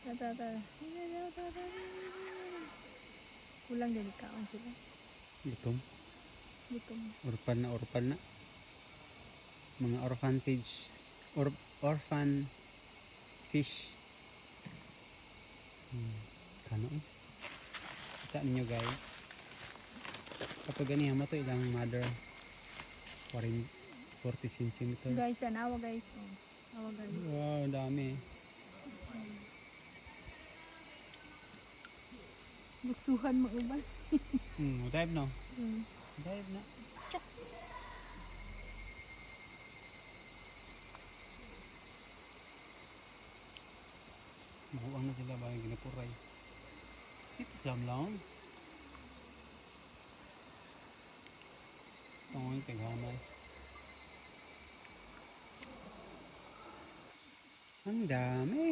Tata. Kulang din kaon sila. Gutom. Gutom. Orphan na, orphan na. Mga orphanage. Orphan fish. Kano eh. Kita ninyo guys. Kapag ganihan mo to ilang mother. 40 cm. Guys, awa guys. Awa guys. Wow, dami. Buksuhan mo uban. Dive no? Hmm. Dive na. Mahuwang na sila ba yung ginapuray. Ito jam lang. Tungoy, taghanay. Ang dami.